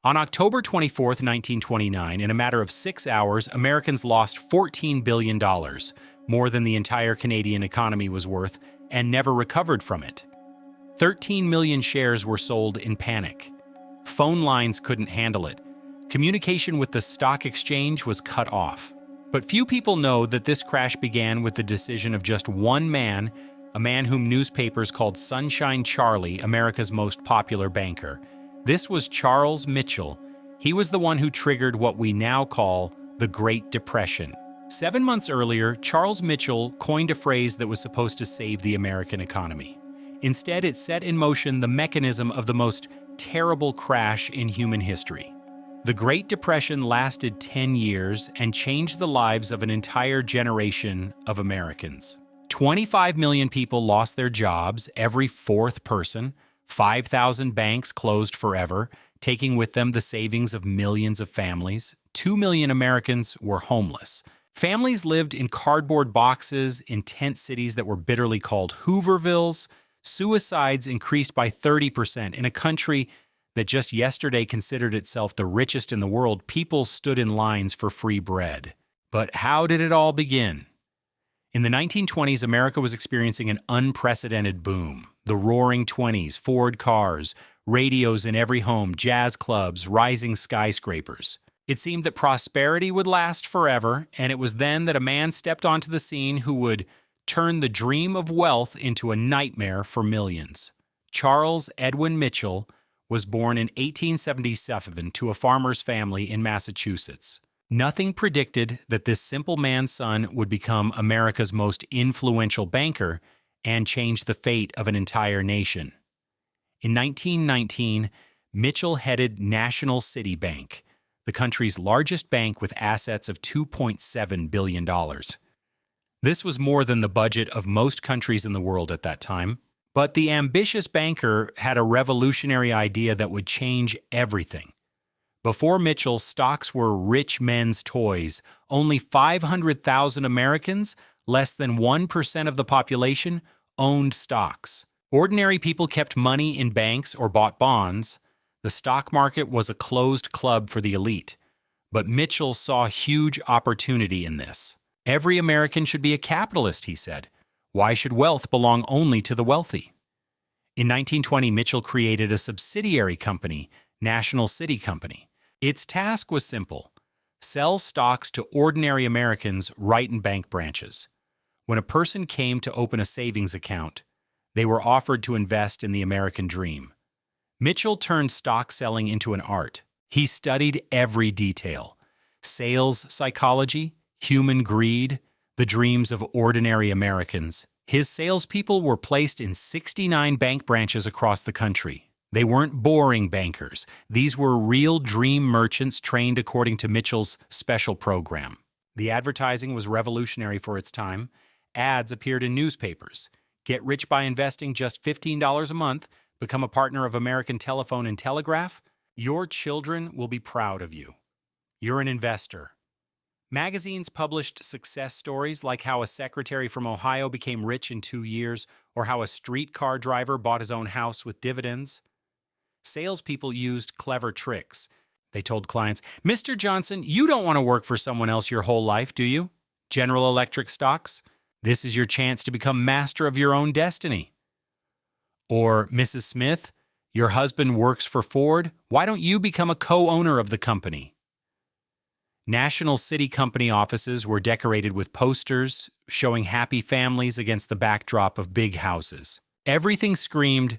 On October 24, 1929, in a matter of 6 hours, Americans lost $14 billion, more than the entire Canadian economy was worth, and never recovered from it. 13 million shares were sold in panic. Phone lines couldn't handle it. Communication with the stock exchange was cut off. But few people know that this crash began with the decision of just one man, a man whom newspapers called Sunshine Charlie, America's most popular banker. This was Charles Mitchell. He was the one who triggered what we now call the Great Depression. 7 months earlier, Charles Mitchell coined a phrase that was supposed to save the American economy. Instead, it set in motion the mechanism of the most terrible crash in human history. The Great Depression lasted 10 years and changed the lives of an entire generation of Americans. 25 million people lost their jobs, every fourth person. 5,000 banks closed forever, taking with them the savings of millions of families. 2 million Americans were homeless. Families lived in cardboard boxes in tent cities that were bitterly called Hoovervilles. Suicides increased by 30% in a country that just yesterday considered itself the richest in the world. People stood in lines for free bread. But how did it all begin? In the 1920s, America was experiencing an unprecedented boom. The roaring 20s, Ford cars, radios in every home, jazz clubs, rising skyscrapers. It seemed that prosperity would last forever, and it was then that a man stepped onto the scene who would turn the dream of wealth into a nightmare for millions. Charles Edwin Mitchell was born in 1877 to a farmer's family in Massachusetts. Nothing predicted that this simple man's son would become America's most influential banker and change the fate of an entire nation. In 1919, Mitchell headed National City Bank, the country's largest bank with assets of $2.7 billion. This was more than the budget of most countries in the world at that time. But the ambitious banker had a revolutionary idea that would change everything. Before Mitchell, stocks were rich men's toys. Only 500,000 Americans, less than 1% of the population, owned stocks. Ordinary people kept money in banks or bought bonds. The stock market was a closed club for the elite. But Mitchell saw huge opportunity in this. Every American should be a capitalist, he said. Why should wealth belong only to the wealthy? In 1920, Mitchell created a subsidiary company, National City Company. Its task was simple: sell stocks to ordinary Americans right in bank branches. When a person came to open a savings account, they were offered to invest in the American dream. Mitchell turned stock selling into an art. He studied every detail: sales psychology, human greed, the dreams of ordinary Americans. His salespeople were placed in 69 bank branches across the country. They weren't boring bankers. These were real dream merchants trained according to Mitchell's special program. The advertising was revolutionary for its time. Ads appeared in newspapers. Get rich by investing just $15 a month. Become a partner of American Telephone and Telegraph. Your children will be proud of you. You're an investor. Magazines published success stories like how a secretary from Ohio became rich in 2 years, or how a streetcar driver bought his own house with dividends. Salespeople used clever tricks. They told clients, "Mr. Johnson, you don't want to work for someone else your whole life, do you? General Electric stocks? This is your chance to become master of your own destiny." Or, "Mrs. Smith, your husband works for Ford. Why don't you become a co-owner of the company?" National City Company offices were decorated with posters showing happy families against the backdrop of big houses. Everything screamed,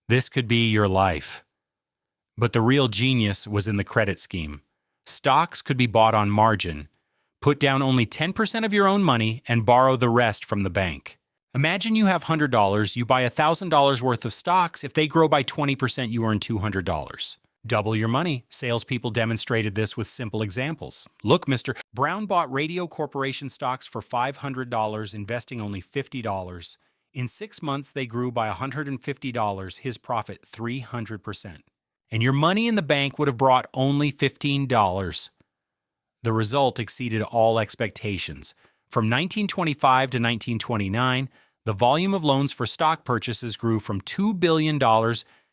this could be your life. But the real genius was in the credit scheme. Stocks could be bought on margin. Put down only 10% of your own money and borrow the rest from the bank. Imagine you have $100, you buy $1,000 worth of stocks. If they grow by 20%, you earn $200. Double your money. Salespeople demonstrated this with simple examples. Look, Mr. Brown bought Radio Corporation stocks for $500, investing only $50. In 6 months, they grew by $150, his profit 300%. And your money in the bank would have brought only $15. The result exceeded all expectations. From 1925 to 1929, the volume of loans for stock purchases grew from $2 billion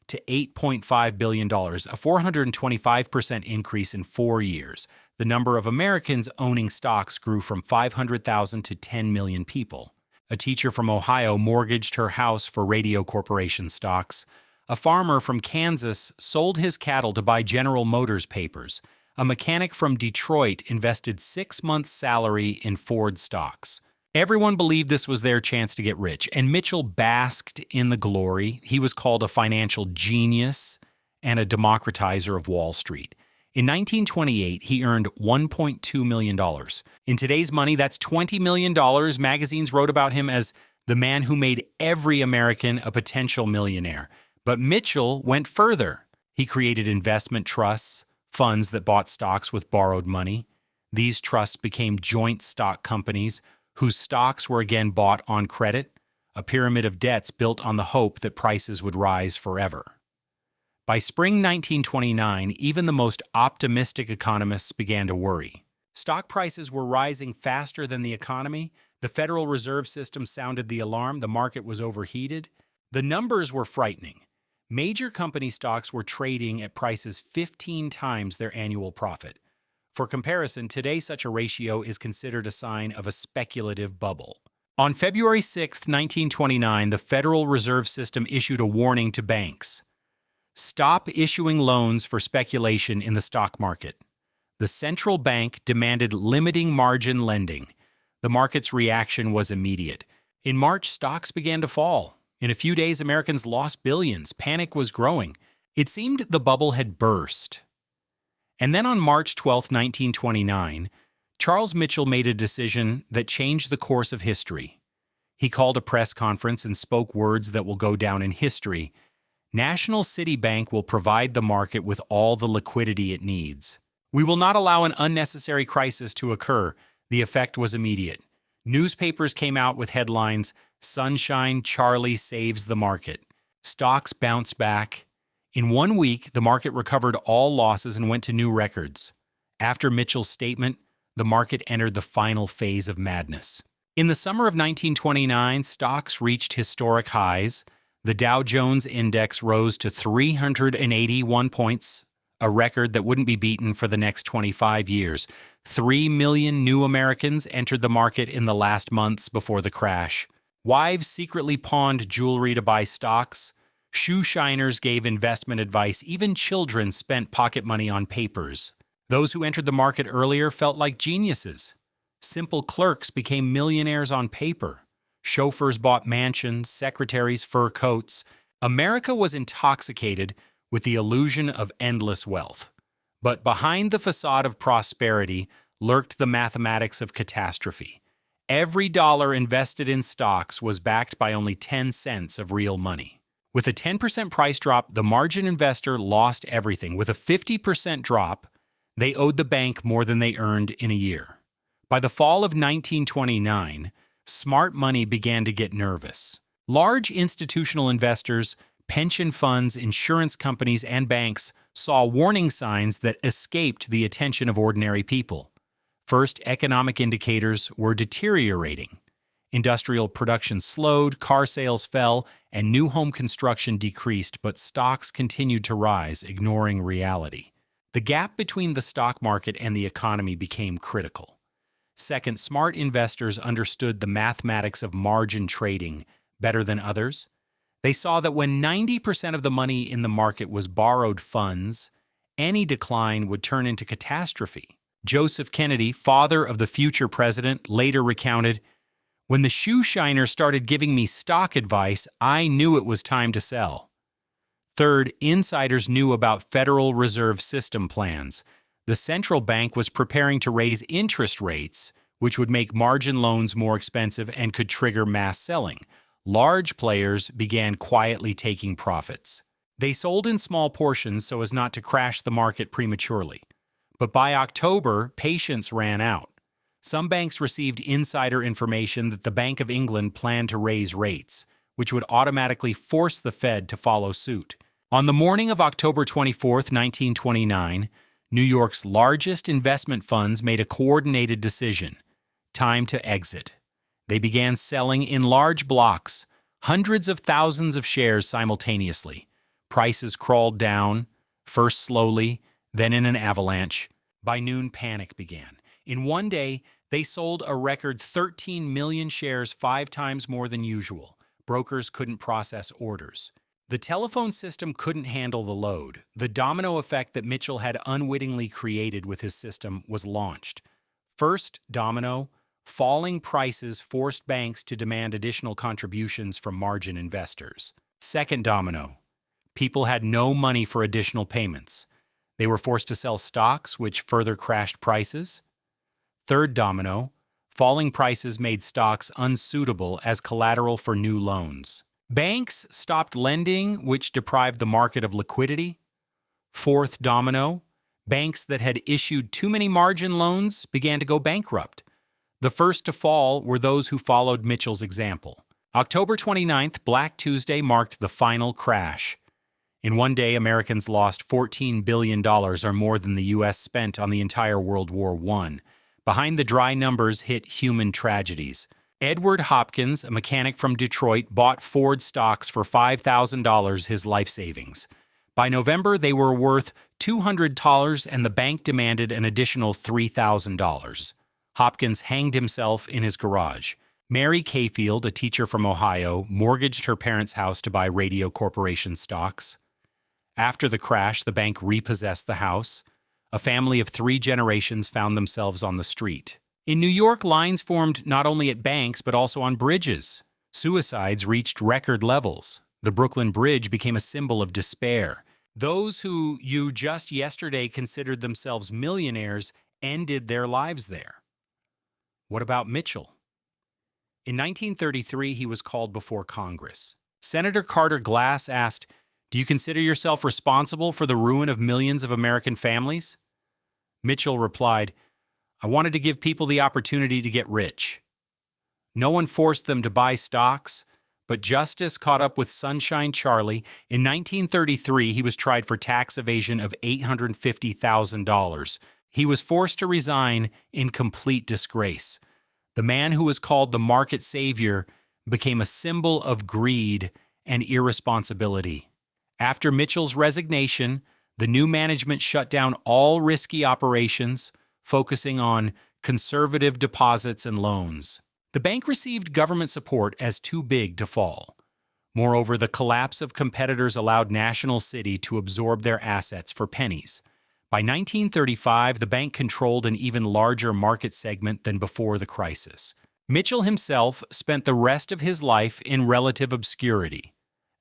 to $8.5 billion, a 425% increase in 4 years. The number of Americans owning stocks grew from 500,000 to 10 million people. A teacher from Ohio mortgaged her house for Radio Corporation stocks. A farmer from Kansas sold his cattle to buy General Motors papers. A mechanic from Detroit invested 6 months' salary in Ford stocks. Everyone believed this was their chance to get rich, and Mitchell basked in the glory. He was called a financial genius and a democratizer of Wall Street. In 1928, he earned $1.2 million. In today's money, that's $20 million. Magazines wrote about him as the man who made every American a potential millionaire. But Mitchell went further. He created investment trusts, funds that bought stocks with borrowed money. These trusts became joint stock companies whose stocks were again bought on credit, a pyramid of debts built on the hope that prices would rise forever. By spring 1929, even the most optimistic economists began to worry. Stock prices were rising faster than the economy. The Federal Reserve System sounded the alarm. The market was overheated. The numbers were frightening. Major company stocks were trading at prices 15 times their annual profit. For comparison, today such a ratio is considered a sign of a speculative bubble. On February 6, 1929, the Federal Reserve System issued a warning to banks. Stop issuing loans for speculation in the stock market. The central bank demanded limiting margin lending. The market's reaction was immediate. In March, stocks began to fall. In a few days, Americans lost billions. Panic was growing. It seemed the bubble had burst. And then on March 12, 1929, Charles Mitchell made a decision that changed the course of history. He called a press conference and spoke words that will go down in history. National City Bank will provide the market with all the liquidity it needs. We will not allow an unnecessary crisis to occur. The effect was immediate. Newspapers came out with headlines, "Sunshine Charlie saves the market." Stocks bounced back. In 1 week, the market recovered all losses and went to new records. After Mitchell's statement, the market entered the final phase of madness. In the summer of 1929, stocks reached historic highs. The Dow Jones Index rose to 381 points, a record that wouldn't be beaten for the next 25 years. 3 million new Americans entered the market in the last months before the crash. Wives secretly pawned jewelry to buy stocks. Shoe shiners gave investment advice. Even children spent pocket money on papers. Those who entered the market earlier felt like geniuses. Simple clerks became millionaires on paper. Chauffeurs bought mansions, secretaries fur coats. America was intoxicated with the illusion of endless wealth. But behind the facade of prosperity lurked the mathematics of catastrophe. Every dollar invested in stocks was backed by only 10 cents of real money. With a 10% price drop, the margin investor lost everything. With a 50% drop, they owed the bank more than they earned in a year. By the fall of 1929, smart money began to get nervous. Large institutional investors, pension funds, insurance companies, and banks saw warning signs that escaped the attention of ordinary people. First, economic indicators were deteriorating. Industrial production slowed, car sales fell, and new home construction decreased, but stocks continued to rise, ignoring reality. The gap between the stock market and the economy became critical. Second, smart investors understood the mathematics of margin trading better than others. They saw that when 90% of the money in the market was borrowed funds, any decline would turn into catastrophe. Joseph Kennedy, father of the future president, later recounted, "When the shoe shiner started giving me stock advice, I knew it was time to sell." Third, insiders knew about Federal Reserve System plans. The central bank was preparing to raise interest rates, which would make margin loans more expensive and could trigger mass selling. Large players began quietly taking profits. They sold in small portions so as not to crash the market prematurely. But by October, patience ran out. Some banks received insider information that the Bank of England planned to raise rates, which would automatically force the Fed to follow suit. On the morning of October 24, 1929, New York's largest investment funds made a coordinated decision: time to exit. They began selling in large blocks, hundreds of thousands of shares simultaneously. Prices crawled down, first slowly, then in an avalanche. By noon, panic began. In one day, they sold a record 13 million shares, 5 times more than usual. Brokers couldn't process orders. The telephone system couldn't handle the load. The domino effect that Mitchell had unwittingly created with his system was launched. First domino, falling prices forced banks to demand additional contributions from margin investors. Second domino, people had no money for additional payments. They were forced to sell stocks, which further crashed prices. Third domino, falling prices made stocks unsuitable as collateral for new loans. Banks stopped lending, which deprived the market of liquidity. Fourth domino, banks that had issued too many margin loans began to go bankrupt. The first to fall were those who followed Mitchell's example. October 29th, Black Tuesday, marked the final crash. In one day, Americans lost $14 billion, or more than the U.S. spent on the entire World War I. Behind the dry numbers hit human tragedies. Edward Hopkins, a mechanic from Detroit, bought Ford stocks for $5,000, his life savings. By November, they were worth $200, and the bank demanded an additional $3,000. Hopkins hanged himself in his garage. Mary Cayfield, a teacher from Ohio, mortgaged her parents' house to buy Radio Corporation stocks. After the crash, the bank repossessed the house. A family of 3 generations found themselves on the street. In New York, lines formed not only at banks but also on bridges. Suicides reached record levels. The Brooklyn Bridge became a symbol of despair. Those who you just yesterday considered themselves millionaires ended their lives there. What about Mitchell? In 1933, he was called before Congress. Senator Carter Glass asked, "Do you consider yourself responsible for the ruin of millions of American families?" Mitchell replied, "I wanted to give people the opportunity to get rich. No one forced them to buy stocks, but justice caught up with Sunshine Charlie. In 1933, he was tried for tax evasion of $850,000. He was forced to resign in complete disgrace. The man who was called the market savior became a symbol of greed and irresponsibility. After Mitchell's resignation, the new management shut down all risky operations, focusing on conservative deposits and loans. The bank received government support as too big to fall. Moreover, the collapse of competitors allowed National City to absorb their assets for pennies. By 1935, the bank controlled an even larger market segment than before the crisis. Mitchell himself spent the rest of his life in relative obscurity.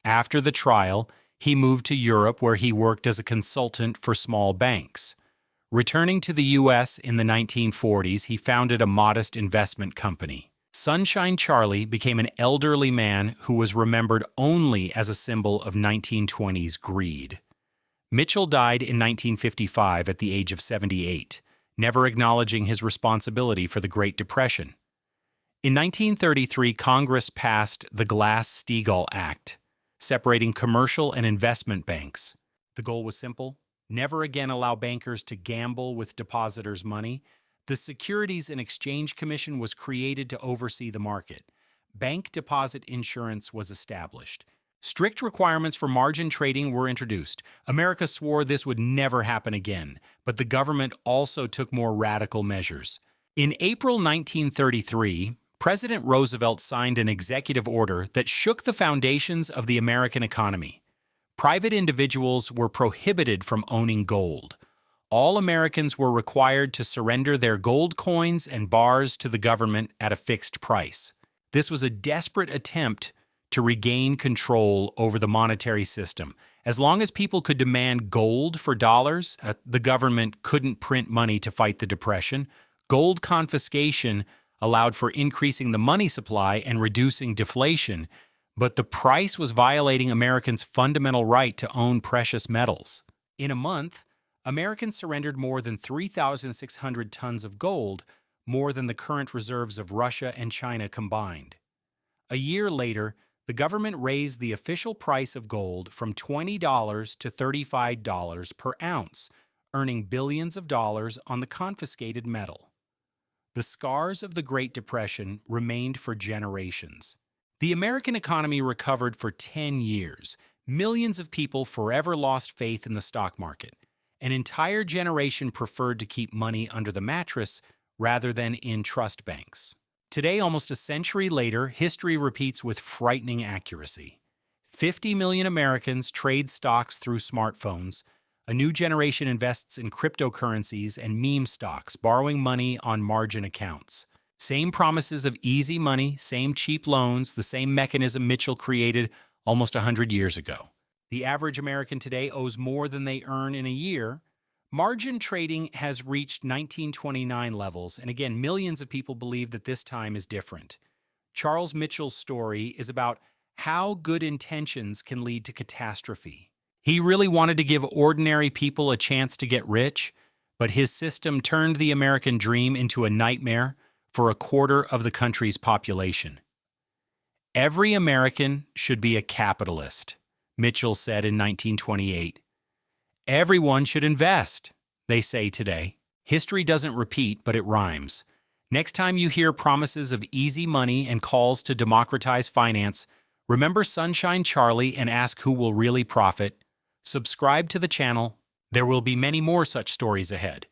After the trial, he moved to Europe, where he worked as a consultant for small banks. Returning to the U.S. in the 1940s, he founded a modest investment company. Sunshine Charlie became an elderly man who was remembered only as a symbol of 1920s greed. Mitchell died in 1955 at the age of 78, never acknowledging his responsibility for the Great Depression. In 1933, Congress passed the Glass-Steagall Act, separating commercial and investment banks. The goal was simple: never again allow bankers to gamble with depositors' money. The Securities and Exchange Commission was created to oversee the market. Bank deposit insurance was established. Strict requirements for margin trading were introduced. America swore this would never happen again, but the government also took more radical measures. In April 1933, President Roosevelt signed an executive order that shook the foundations of the American economy. Private individuals were prohibited from owning gold. All Americans were required to surrender their gold coins and bars to the government at a fixed price. This was a desperate attempt to regain control over the monetary system. As long as people could demand gold for dollars, the government couldn't print money to fight the Depression. Gold confiscation allowed for increasing the money supply and reducing deflation, but the price was violating Americans' fundamental right to own precious metals. In a month, Americans surrendered more than 3,600 tons of gold, more than the current reserves of Russia and China combined. A year later, the government raised the official price of gold from $20 to $35 per ounce, earning billions of dollars on the confiscated metal. The scars of the Great Depression remained for generations. The American economy recovered for 10 years. Millions of people forever lost faith in the stock market. An entire generation preferred to keep money under the mattress rather than in trust banks. Today, almost a century later, history repeats with frightening accuracy. 50 million Americans trade stocks through smartphones. A new generation invests in cryptocurrencies and meme stocks, borrowing money on margin accounts. Same promises of easy money, same cheap loans, the same mechanism Mitchell created almost 100 years ago. The average American today owes more than they earn in a year. Margin trading has reached 1929 levels, and again, millions of people believe that this time is different. Charles Mitchell's story is about how good intentions can lead to catastrophe. He really wanted to give ordinary people a chance to get rich, but his system turned the American dream into a nightmare for a quarter of the country's population. Every American should be a capitalist, Mitchell said in 1928. Everyone should invest, they say today. History doesn't repeat, but it rhymes. Next time you hear promises of easy money and calls to democratize finance, remember Sunshine Charlie and ask who will really profit. Subscribe to the channel. There will be many more such stories ahead.